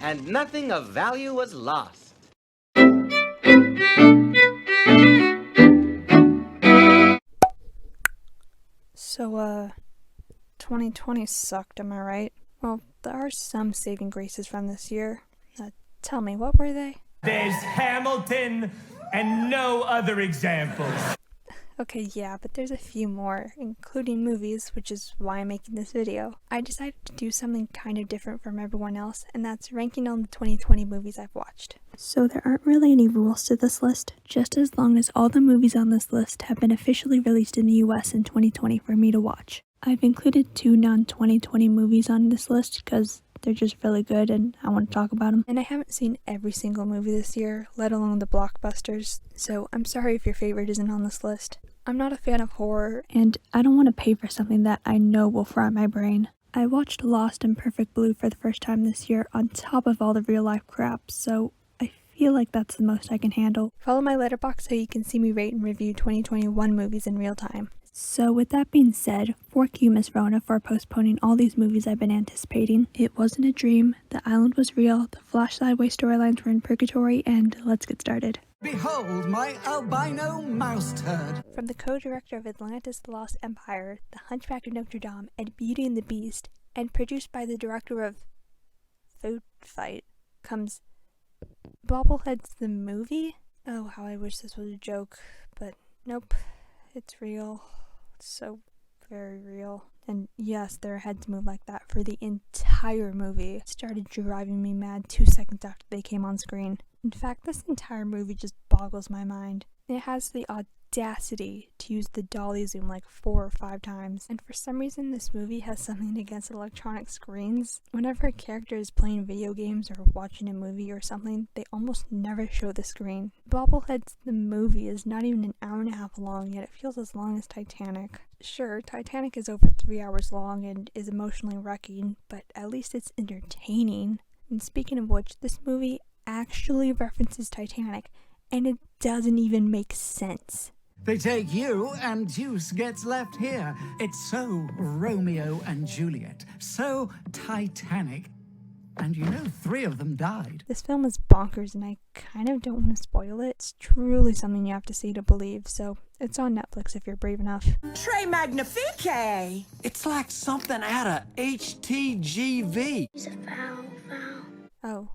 and nothing of value was lost. So, 2020 sucked, am I right? Well, there are some saving graces from this year. Tell me, what were they? There's Hamilton and no other examples. Okay, yeah, but there's a few more, including movies, which is why I'm making this video. I decided to do something kind of different from everyone else, and that's ranking all the 2020 movies I've watched. So there aren't really any rules to this list, just as long as all the movies on this list have been officially released in the US in 2020 for me to watch. I've included 2 non-2020 movies on this list because they're just really good and I want to talk about them. And I haven't seen every single movie this year, let alone the blockbusters, so I'm sorry if your favorite isn't on this list. I'm not a fan of horror, and I don't want to pay for something that I know will fry my brain. I watched Lost and Perfect Blue for the first time this year on top of all the real life crap, so I feel like that's the most I can handle. Follow my letterbox so you can see me rate and review 2021 movies in real time. So with that being said, fork you, Miss Rona, for postponing all these movies I've been anticipating. It wasn't a dream, the island was real, the Flash Sideways storylines were in purgatory, and let's get started. Behold my albino mouse turd. From the co-director of Atlantis The Lost Empire, The Hunchback of Notre Dame, and Beauty and the Beast, and produced by the director of Food Fight, comes Bobbleheads the Movie? Oh, how I wish this was a joke, but nope, it's real. It's so very real. And yes, their heads move like that for the entire movie. It started driving me mad 2 seconds after they came on screen. In fact, this entire movie just boggles my mind. It has the audacity to use the dolly zoom like 4 or 5 times. And for some reason, this movie has something against electronic screens. Whenever a character is playing video games or watching a movie or something, they almost never show the screen. Bobbleheads the Movie is not even an hour and a half long, yet it feels as long as Titanic. Sure, Titanic is over 3 hours long and is emotionally wrecking, but at least it's entertaining. And speaking of which, this movie actually references Titanic, and it doesn't even make sense. They take you, and Deuce gets left here. It's so Romeo and Juliet, so Titanic. And you know 3 of them died. This film is bonkers, and I kind of don't want to spoil it. It's truly something you have to see to believe, so it's on Netflix if you're brave enough. Très magnifique! It's like something out of HTGV. It's a foul. Oh,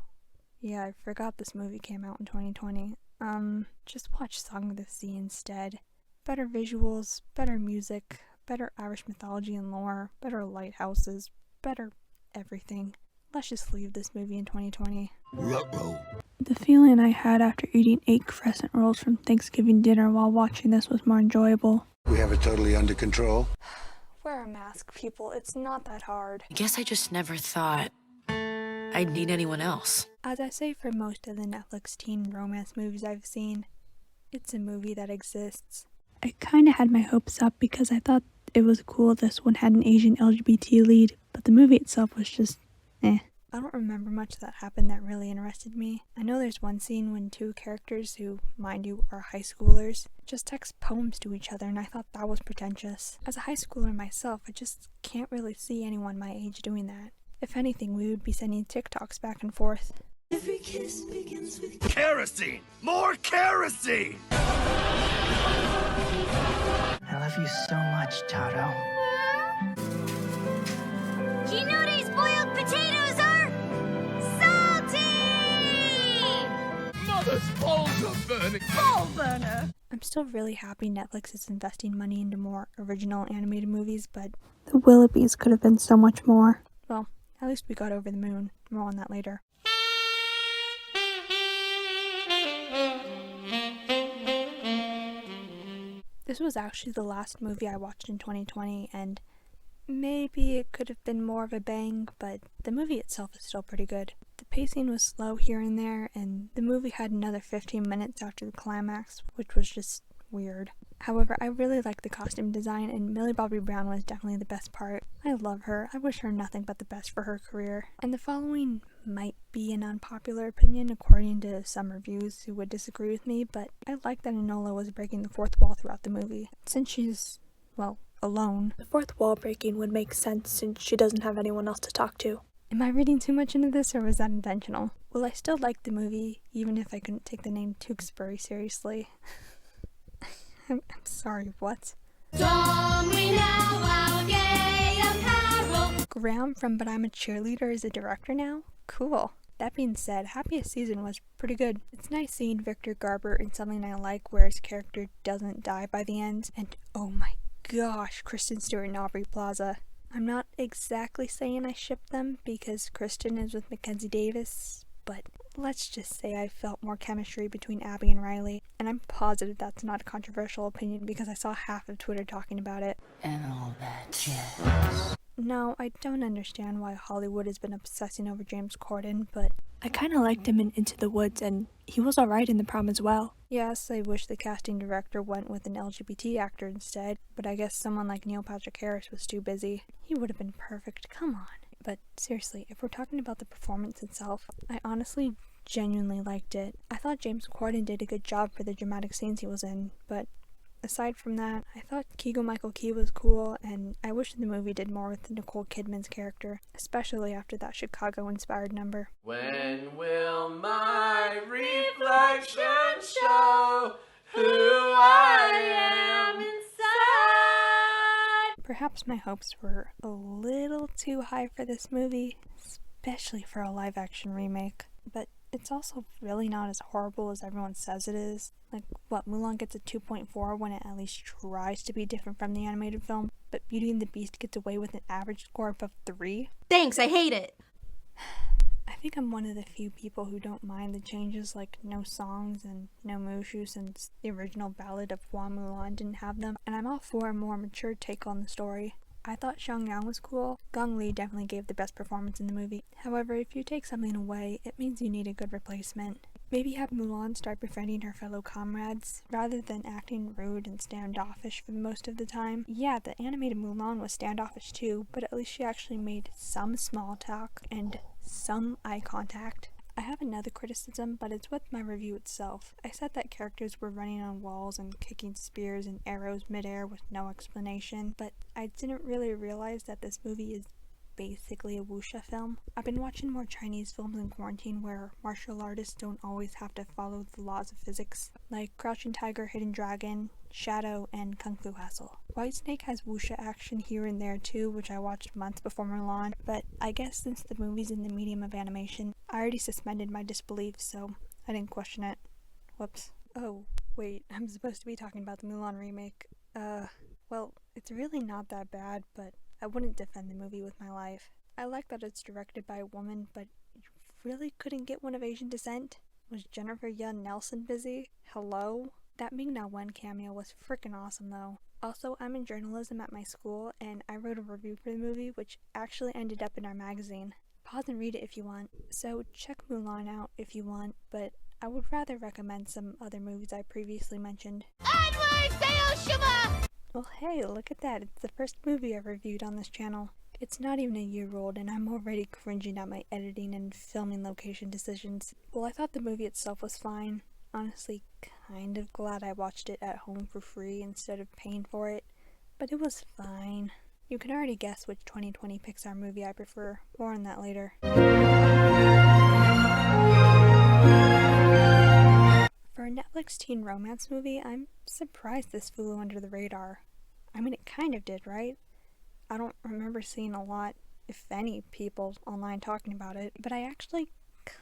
yeah, I forgot this movie came out in 2020. Just watch Song of the Sea instead. Better visuals, better music, better Irish mythology and lore, better lighthouses, better everything. Let's just leave this movie in 2020. Ruh-roh. The feeling I had after eating 8 crescent rolls from Thanksgiving dinner while watching this was more enjoyable. We have it totally under control. Wear a mask, people. It's not that hard. I guess I just never thought I'd need anyone else. As I say for most of the Netflix teen romance movies I've seen, it's a movie that exists. I kinda had my hopes up because I thought it was cool this one had an Asian LGBT lead, but the movie itself was just I don't remember much that happened that really interested me. I know there's one scene when 2 characters, who, mind you, are high schoolers, just text poems to each other, and I thought that was pretentious. As a high schooler myself, I just can't really see anyone my age doing that. If anything, we would be sending TikToks back and forth. Every kiss begins with Kerosene! More kerosene! I love you so much, Toto. Do you know these boiled potatoes are salty? Mother's balls are burning. Ball burner. I'm still really happy Netflix is investing money into more original animated movies, but the Willoughbys could have been so much more. Well, at least we got Over the Moon. More on that later. This was actually the last movie I watched in 2020, and maybe it could have been more of a bang, but the movie itself is still pretty good. The pacing was slow here and there, and the movie had another 15 minutes after the climax, which was just weird. However, I really liked the costume design, and Millie Bobby Brown was definitely the best part. I love her. I wish her nothing but the best for her career. And the following might be an unpopular opinion according to some reviews who would disagree with me, but I like that Enola was breaking the 4th wall throughout the movie. Since she's, well, alone, the 4th wall breaking would make sense since she doesn't have anyone else to talk to. Am I reading too much into this, or was that intentional? Well, I still liked the movie, even if I couldn't take the name Tewksbury seriously. I'm sorry, what? Song we now our gay apparel. Graham from But I'm a Cheerleader is a director now? Cool. That being said, Happiest Season was pretty good. It's nice seeing Victor Garber in something I like where his character doesn't die by the end. And oh my gosh, Kristen Stewart and Aubrey Plaza. I'm not exactly saying I ship them because Kristen is with Mackenzie Davis, but let's just say I felt more chemistry between Abby and Riley, and I'm positive that's not a controversial opinion because I saw half of Twitter talking about it. And all that jazz. No, I don't understand why Hollywood has been obsessing over James Corden, but I kinda liked him in Into the Woods, and he was alright in The Prom as well. Yes, I wish the casting director went with an LGBT actor instead, but I guess someone like Neil Patrick Harris was too busy. He would have been perfect, come on. But seriously, if we're talking about the performance itself, I honestly genuinely liked it. I thought James Corden did a good job for the dramatic scenes he was in, but aside from that, I thought Keegan-Michael Key was cool, and I wish the movie did more with Nicole Kidman's character, especially after that Chicago-inspired number. When will my reflection show who I am inside? Perhaps my hopes were a little too high for this movie, especially for a live-action remake, but it's also really not as horrible as everyone says it is. Like, what, Mulan gets a 2.4 when it at least tries to be different from the animated film, but Beauty and the Beast gets away with an average score above 3? Thanks, I hate it. I think I'm one of the few people who don't mind the changes, like no songs and no Mushu since the original Ballad of Hua Mulan didn't have them, and I'm all for a more mature take on the story. I thought Xiangyang was cool. Gong Li definitely gave the best performance in the movie. However, if you take something away, it means you need a good replacement. Maybe have Mulan start befriending her fellow comrades, rather than acting rude and standoffish for most of the time. Yeah, the animated Mulan was standoffish too, but at least she actually made some small talk and some eye contact. I have another criticism, but it's with my review itself. I said that characters were running on walls and kicking spears and arrows midair with no explanation, but I didn't really realize that this movie is basically a wuxia film. I've been watching more Chinese films in quarantine where martial artists don't always have to follow the laws of physics, like Crouching Tiger, Hidden Dragon, Shadow, and Kung Fu Hustle. Whitesnake has wuxia action here and there too, which I watched months before Mulan, but I guess since the movie's in the medium of animation, I already suspended my disbelief, so I didn't question it. Whoops. Oh, wait, I'm supposed to be talking about the Mulan remake. Well, it's really not that bad, but I wouldn't defend the movie with my life. I like that it's directed by a woman, but you really couldn't get one of Asian descent? Was Jennifer Yun Nelson busy? Hello? That Ming-Na Wen cameo was freaking awesome though. Also, I'm in journalism at my school, and I wrote a review for the movie, which actually ended up in our magazine. Pause and read it if you want. So check Mulan out if you want, but I would rather recommend some other movies I previously mentioned. Well hey, look at that, it's the first movie I've reviewed on this channel. It's not even a year old and I'm already cringing at my editing and filming location decisions. Well, I thought the movie itself was fine. Honestly, kind of glad I watched it at home for free instead of paying for it, but it was fine. You can already guess which 2020 Pixar movie I prefer. More on that later. For a Netflix teen romance movie, I'm surprised this flew under the radar. I mean, it kind of did, right? I don't remember seeing a lot, if any, people online talking about it, but I actually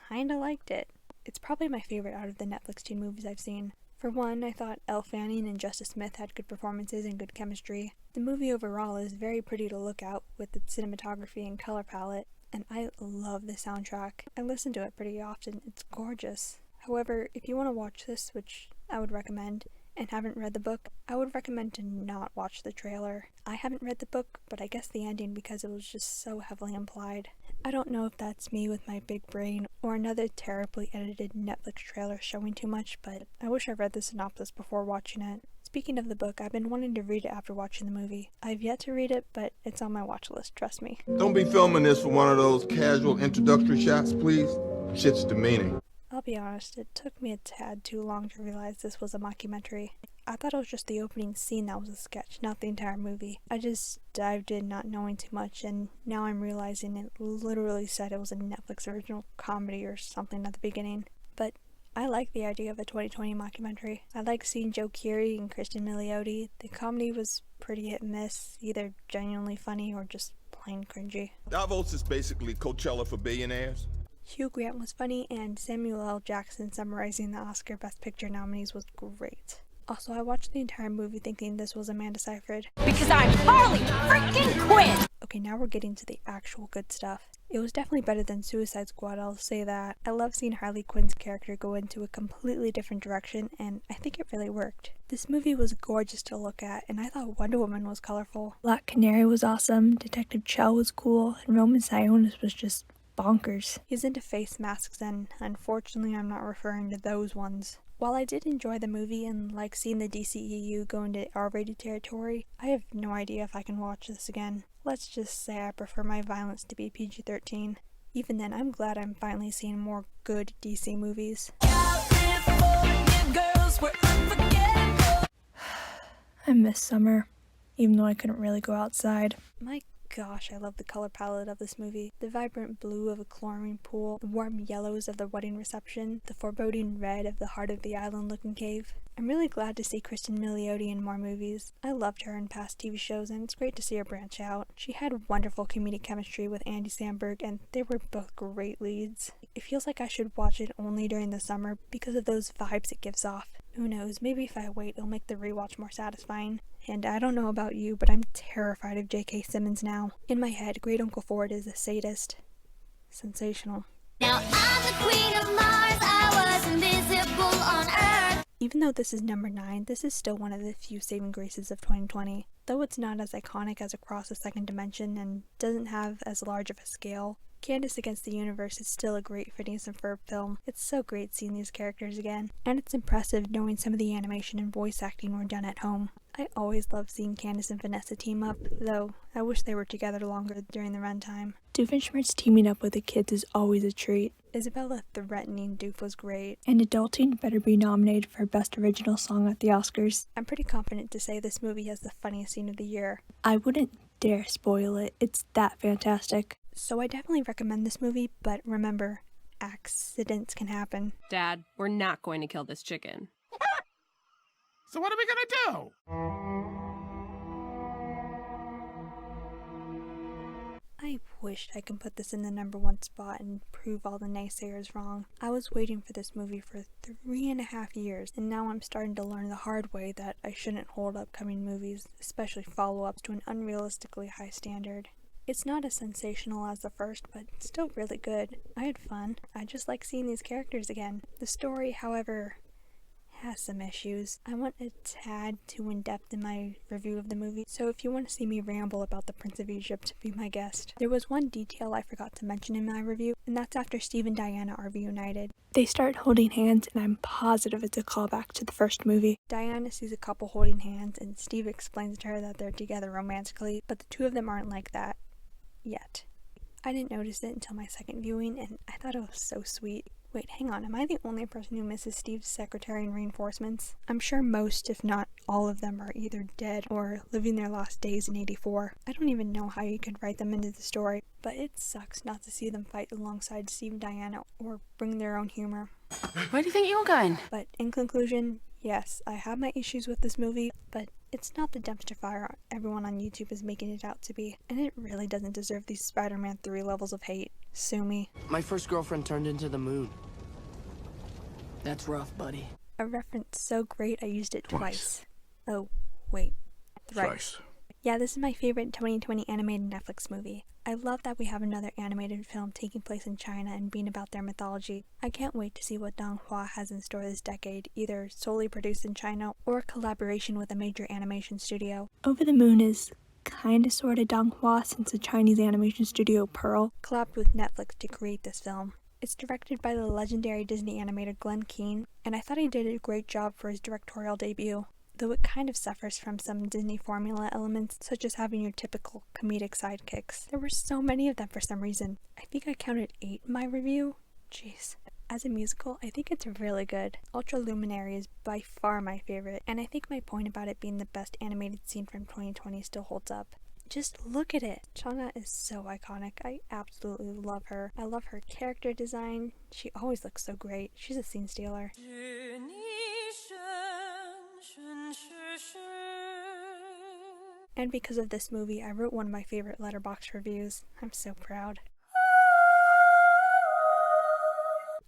kinda liked it. It's probably my favorite out of the Netflix teen movies I've seen. For one, I thought Elle Fanning and Justice Smith had good performances and good chemistry. The movie overall is very pretty to look at with its cinematography and color palette, and I love the soundtrack. I listen to it pretty often, it's gorgeous. However, if you want to watch this, which I would recommend, and haven't read the book, I would recommend to not watch the trailer. I haven't read the book, but I guess the ending because it was just so heavily implied. I don't know if that's me with my big brain or another terribly edited Netflix trailer showing too much, but I wish I read the synopsis before watching it. Speaking of the book, I've been wanting to read it after watching the movie. I've yet to read it, but it's on my watch list, trust me. Don't be filming this for one of those casual introductory shots, please. Shit's demeaning. I'll be honest, it took me a tad too long to realize this was a mockumentary. I thought it was just the opening scene that was a sketch, not the entire movie. I just dived in not knowing too much, and now I'm realizing it literally said it was a Netflix original comedy or something at the beginning. But I like the idea of a 2020 mockumentary. I like seeing Joe Keery and Kristen Milioti. The comedy was pretty hit and miss, either genuinely funny or just plain cringy. Davos is basically Coachella for billionaires. Hugh Grant was funny, and Samuel L. Jackson summarizing the Oscar Best Picture nominees was great. Also, I watched the entire movie thinking this was Amanda Seyfried. Because I'm Harley freaking Quinn! Okay, now we're getting to the actual good stuff. It was definitely better than Suicide Squad, I'll say that. I love seeing Harley Quinn's character go into a completely different direction, and I think it really worked. This movie was gorgeous to look at, and I thought Wonder Woman was colorful. Black Canary was awesome, Detective Chell was cool, and Roman Sionis was just bonkers. He's into face masks, and unfortunately I'm not referring to those ones. While I did enjoy the movie and like seeing the DCEU go into R-rated territory, I have no idea if I can watch this again. Let's just say I prefer my violence to be PG-13. Even then, I'm glad I'm finally seeing more good DC movies. I miss summer, even though I couldn't really go outside. My gosh, I love the color palette of this movie. The vibrant blue of a chlorine pool, the warm yellows of the wedding reception, the foreboding red of the heart of the island looking cave. I'm really glad to see Kristen Milioti in more movies. I loved her in past TV shows, and it's great to see her branch out. She had wonderful comedic chemistry with Andy Samberg, and they were both great leads. It feels like I should watch it only during the summer because of those vibes it gives off. Who knows, maybe if I wait, it'll make the rewatch more satisfying. And I don't know about you, but I'm terrified of J.K. Simmons now. In my head, Great Uncle Ford is a sadist. Sensational. Now I'm the queen of Mars, I was invisible on Earth. Even though this is number 9, this is still one of the few saving graces of 2020. Though it's not as iconic as Across the Second Dimension and doesn't have as large of a scale, Candace Against the Universe is still a great Phineas and Ferb film. It's so great seeing these characters again, and it's impressive knowing some of the animation and voice acting were done at home. I always love seeing Candace and Vanessa team up, though I wish they were together longer during the runtime. Doofenshmirtz teaming up with the kids is always a treat. Isabella threatening Doof was great, and Adulting better be nominated for Best Original Song at the Oscars. I'm pretty confident to say this movie has the funniest scene of the year. I wouldn't dare spoil it, it's that fantastic. So I definitely recommend this movie, but remember, accidents can happen. Dad, we're not going to kill this chicken. So what are we gonna do? I wished I could put this in the number 1 spot and prove all the naysayers wrong. I was waiting for this movie for 3.5 years, and now I'm starting to learn the hard way that I shouldn't hold upcoming movies, especially follow-ups, to an unrealistically high standard. It's not as sensational as the first, but still really good. I had fun. I just like seeing these characters again. The story, however, has some issues. I went a tad too in-depth in my review of the movie, so if you want to see me ramble about the Prince of Egypt, be my guest. There was one detail I forgot to mention in my review, and that's after Steve and Diana are reunited. They start holding hands, and I'm positive it's a callback to the first movie. Diana sees a couple holding hands, and Steve explains to her that they're together romantically, but the two of them aren't like that. Yet. I didn't notice it until my second viewing, and I thought it was so sweet. Wait, hang on, am I the only person who misses Steve's secretary and reinforcements? I'm sure most, if not all of them, are either dead or living their last days in 84. I don't even know how you could write them into the story, but it sucks not to see them fight alongside Steve and Diana or bring their own humor. Where do you think you're going? But in conclusion, yes, I have my issues with this movie, but it's not the dumpster fire everyone on YouTube is making it out to be, and it really doesn't deserve these Spider-Man 3 levels of hate. Sue me. My first girlfriend turned into the moon. That's rough, buddy. A reference so great I used it twice. Oh, wait. Thrice. Yeah, this is my favorite 2020 animated Netflix movie. I love that we have another animated film taking place in China and being about their mythology. I can't wait to see what Donghua has in store this decade, either solely produced in China or a collaboration with a major animation studio. Over the Moon is kinda sorta Donghua, since the Chinese animation studio Pearl collabed with Netflix to create this film. It's directed by the legendary Disney animator Glenn Keane, and I thought he did a great job for his directorial debut, though it kind of suffers from some Disney formula elements, such as having your typical comedic sidekicks. There were so many of them for some reason. I think I counted 8 in my review. Jeez. As a musical, I think it's really good. Ultra Luminary is by far my favorite, and I think my point about it being the best animated scene from 2020 still holds up. Just look at it. Chana is so iconic. I absolutely love her. I love her character design. She always looks so great. She's a scene stealer. And because of this movie, I wrote one of my favorite Letterboxd reviews. I'm so proud.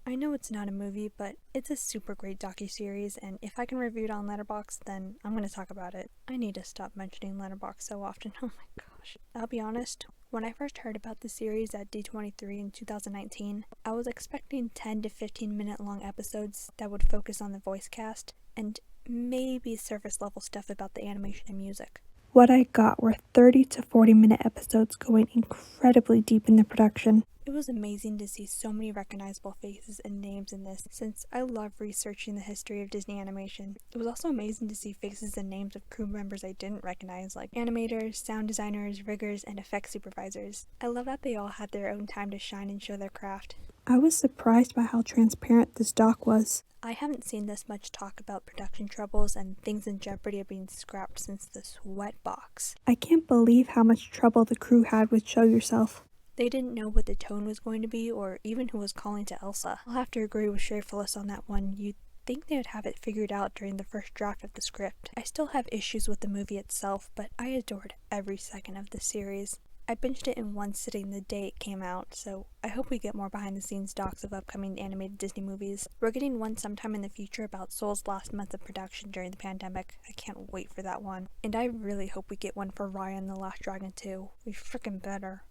I know it's not a movie, but it's a super great docuseries, and if I can review it on Letterboxd, then I'm going to talk about it. I need to stop mentioning Letterboxd so often. Oh my gosh. I'll be honest, when I first heard about the series at D23 in 2019, I was expecting 10 to 15 minute long episodes that would focus on the voice cast, and maybe surface level stuff about the animation and music. What I got were 30 to 40 minute episodes going incredibly deep in the production. It was amazing to see so many recognizable faces and names in this, since I love researching the history of Disney animation. It was also amazing to see faces and names of crew members I didn't recognize, like animators, sound designers, riggers, and effects supervisors. I love that they all had their own time to shine and show their craft. I was surprised by how transparent this doc was. I haven't seen this much talk about production troubles and things in jeopardy of being scrapped since the Sweat Box. I can't believe how much trouble the crew had with Show Yourself. They didn't know what the tone was going to be, or even who was calling to Elsa. I'll have to agree with Sherfulis on that one. You'd think they would have it figured out during the first draft of the script. I still have issues with the movie itself, but I adored every second of the series. I binged it in one sitting the day it came out, so I hope we get more behind-the-scenes docs of upcoming animated Disney movies. We're getting one sometime in the future about Soul's last month of production during the pandemic. I can't wait for that one. And I really hope we get one for Raya and the Last Dragon too. We frickin' better.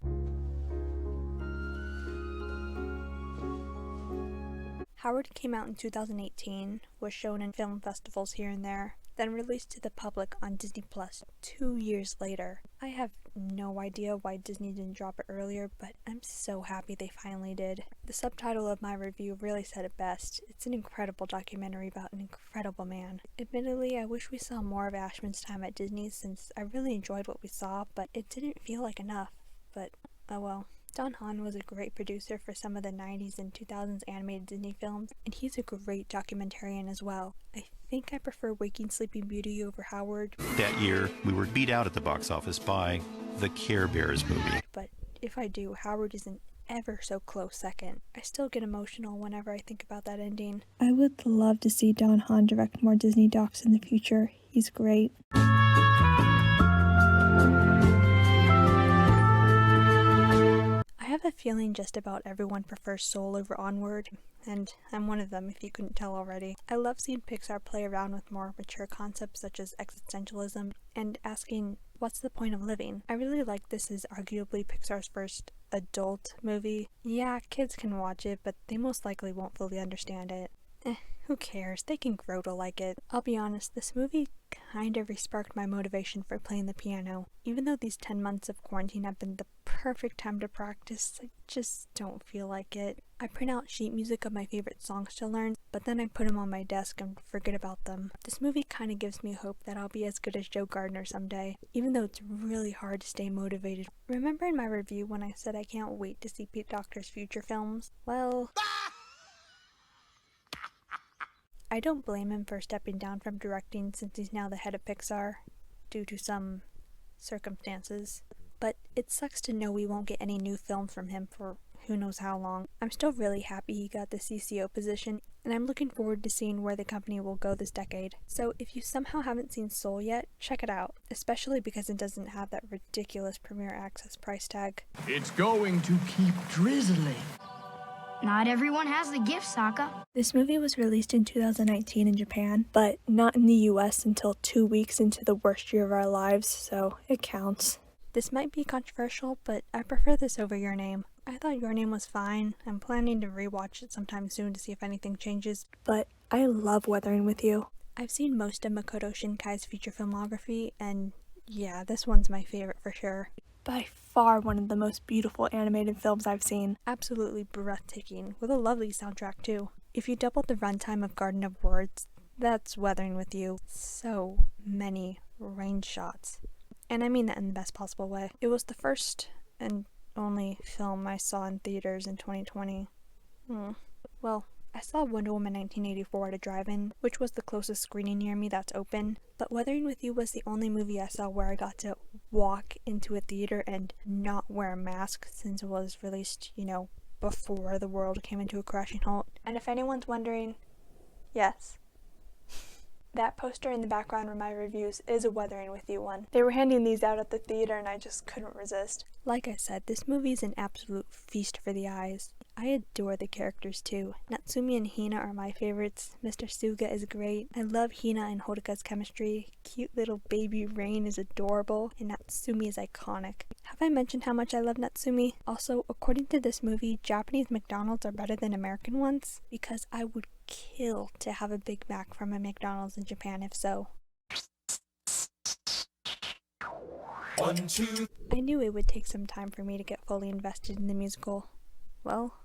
Howard came out in 2018, was shown in film festivals here and there, then released to the public on Disney Plus 2 years later. I have no idea why Disney didn't drop it earlier, but I'm so happy they finally did. The subtitle of my review really said it best. It's an incredible documentary about an incredible man. Admittedly, I wish we saw more of Ashman's time at Disney since I really enjoyed what we saw, but it didn't feel like enough. But, oh well. Don Hahn was a great producer for some of the 90s and 2000s animated Disney films, and he's a great documentarian as well. I think I prefer Waking Sleeping Beauty over Howard. That year, we were beat out at the box office by the Care Bears movie. But if I do, Howard is an ever so close second. I still get emotional whenever I think about that ending. I would love to see Don Hahn direct more Disney docs in the future. He's great. I have a feeling just about everyone prefers Soul over Onward, and I'm one of them if you couldn't tell already. I love seeing Pixar play around with more mature concepts such as existentialism and asking, what's the point of living? I really like this as arguably Pixar's first adult movie. Yeah, kids can watch it, but they most likely won't fully understand it. Who cares? They can grow to like it. I'll be honest, this movie kind of re-sparked my motivation for playing the piano. Even though these 10 months of quarantine have been the perfect time to practice, I just don't feel like it. I print out sheet music of my favorite songs to learn, but then I put them on my desk and forget about them. This movie kind of gives me hope that I'll be as good as Joe Gardner someday, even though it's really hard to stay motivated. Remember in my review when I said I can't wait to see Pete Docter's future films? Well, I don't blame him for stepping down from directing since he's now the head of Pixar, due to some circumstances. But it sucks to know we won't get any new films from him for who knows how long. I'm still really happy he got the CCO position, and I'm looking forward to seeing where the company will go this decade. So if you somehow haven't seen Soul yet, check it out, especially because it doesn't have that ridiculous Premier Access price tag. It's going to keep drizzling. Not everyone has the gift, Sokka. This movie was released in 2019 in Japan, but not in the US until 2 weeks into the worst year of our lives, so it counts. This might be controversial, but I prefer this over Your Name. I thought Your Name was fine. I'm planning to rewatch it sometime soon to see if anything changes, but I love Weathering With You. I've seen most of Makoto Shinkai's feature filmography, and yeah, this one's my favorite for sure. By far one of the most beautiful animated films I've seen. Absolutely breathtaking, with a lovely soundtrack too. If you doubled the runtime of Garden of Words, that's Weathering With You. So many range shots. And I mean that in the best possible way. It was the first and only film I saw in theaters in 2020. Well, I saw Wonder Woman 1984 at a drive-in, which was the closest screening near me that's open, but Weathering With You was the only movie I saw where I got to walk into a theater and not wear a mask since it was released, before the world came into a crashing halt. And if anyone's wondering, yes. That poster in the background of my reviews is a Weathering With You one. They were handing these out at the theater and I just couldn't resist. Like I said, this movie is an absolute feast for the eyes. I adore the characters too. Natsumi and Hina are my favorites. Mr. Suga is great. I love Hina and Hodoka's chemistry. Cute little baby Rain is adorable, and Natsumi is iconic. Have I mentioned how much I love Natsumi? Also, according to this movie, Japanese McDonald's are better than American ones, because I would kill to have a Big Mac from a McDonald's in Japan if so. I knew it would take some time for me to get fully invested in the musical. Well,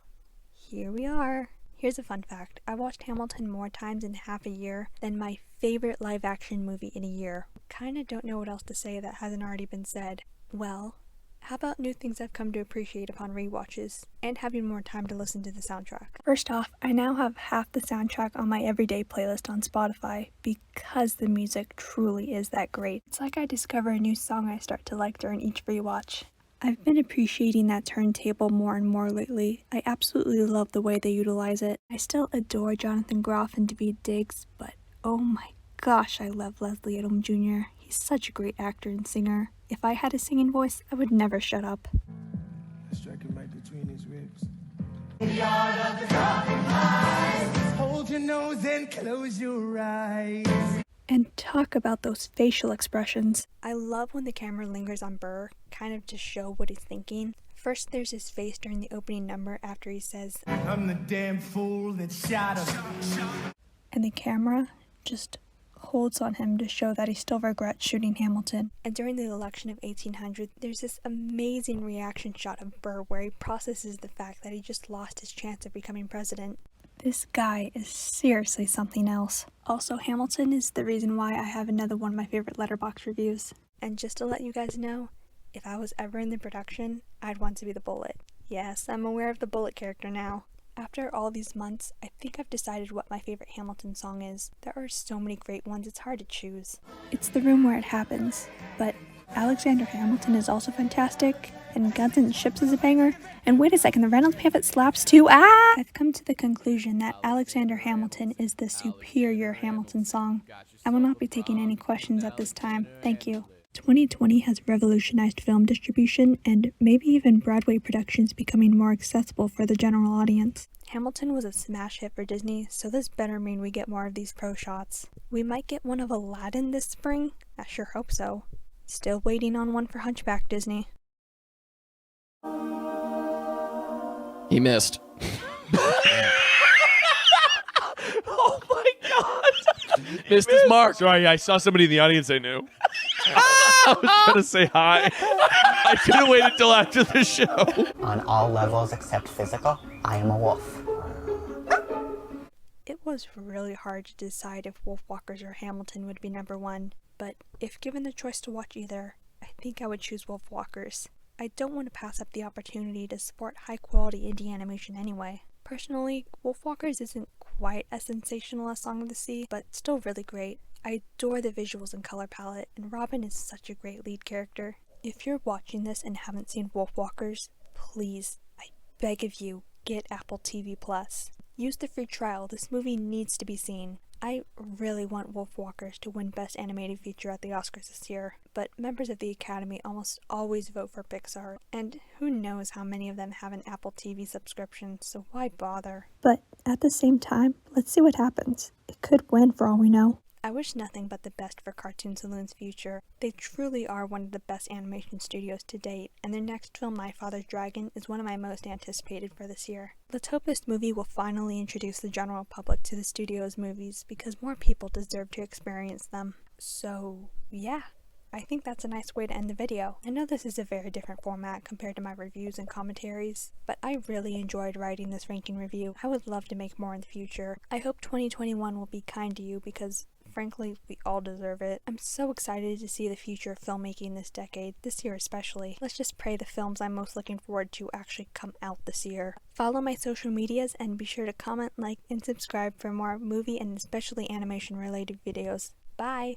here we are. Here's a fun fact. I watched Hamilton more times in half a year than my favorite live-action movie in a year. Kinda don't know what else to say that hasn't already been said. Well, how about new things I've come to appreciate upon rewatches, and having more time to listen to the soundtrack? First off, I now have half the soundtrack on my everyday playlist on Spotify because the music truly is that great. It's like I discover a new song I start to like during each rewatch. I've been appreciating that turntable more and more lately. I absolutely love the way they utilize it. I still adore Jonathan Groff and Daveed Diggs, but oh my gosh, I love Leslie Odom Jr. He's such a great actor and singer. If I had a singing voice, I would never shut up. Striking right between his ribs. Hold your nose and close your eyes. And talk about those facial expressions. I love when the camera lingers on Burr, kind of to show what he's thinking. First, there's his face during the opening number after he says, I'm the damn fool that shot him. And the camera just holds on him to show that he still regrets shooting Hamilton. And during the election of 1800, there's this amazing reaction shot of Burr where he processes the fact that he just lost his chance of becoming president. This guy is seriously something else. Also, Hamilton is the reason why I have another one of my favorite Letterboxd reviews. And just to let you guys know, if I was ever in the production, I'd want to be the Bullet. Yes, I'm aware of the Bullet character now. After all these months, I think I've decided what my favorite Hamilton song is. There are so many great ones, it's hard to choose. It's The Room Where It Happens, but Alexander Hamilton is also fantastic, and Guns and Ships is a banger, and wait a second, the Reynolds Pamphlet slaps too. I've come to the conclusion that Alexander Hamilton is the superior Hamilton song. I will not be taking any questions at this time. Thank you. 2020 has revolutionized film distribution and maybe even Broadway productions becoming more accessible for the general audience. Hamilton was a smash hit for Disney, so this better mean we get more of these pro shots. We might get one of Aladdin this spring? I sure hope so. Still waiting on one for Hunchback Disney. He missed. Oh my god! Missed his mark. Sorry, I saw somebody in the audience I knew. I was trying to say hi. I should have waited until after the show. On all levels except physical, I am a wolf. It was really hard to decide if Wolfwalkers or Hamilton would be number one, but if given the choice to watch either, I think I would choose Wolfwalkers. I don't want to pass up the opportunity to support high-quality indie animation anyway. Personally, Wolfwalkers isn't quite as sensational as Song of the Sea, but still really great. I adore the visuals and color palette, and Robin is such a great lead character. If you're watching this and haven't seen Wolfwalkers, please, I beg of you, get Apple TV+. Use the free trial, this movie needs to be seen. I really want Wolfwalkers to win Best Animated Feature at the Oscars this year, but members of the Academy almost always vote for Pixar, and who knows how many of them have an Apple TV subscription, so why bother? But at the same time, let's see what happens. It could win for all we know. I wish nothing but the best for Cartoon Saloon's future. They truly are one of the best animation studios to date, and their next film, My Father's Dragon, is one of my most anticipated for this year. Let's hope this movie will finally introduce the general public to the studio's movies, because more people deserve to experience them. So, yeah. I think that's a nice way to end the video. I know this is a very different format compared to my reviews and commentaries, but I really enjoyed writing this ranking review. I would love to make more in the future. I hope 2021 will be kind to you because Frankly, we all deserve it. I'm so excited to see the future of filmmaking this decade, this year especially. Let's just pray the films I'm most looking forward to actually come out this year. Follow my social medias and be sure to comment, like, and subscribe for more movie and especially animation related videos. Bye!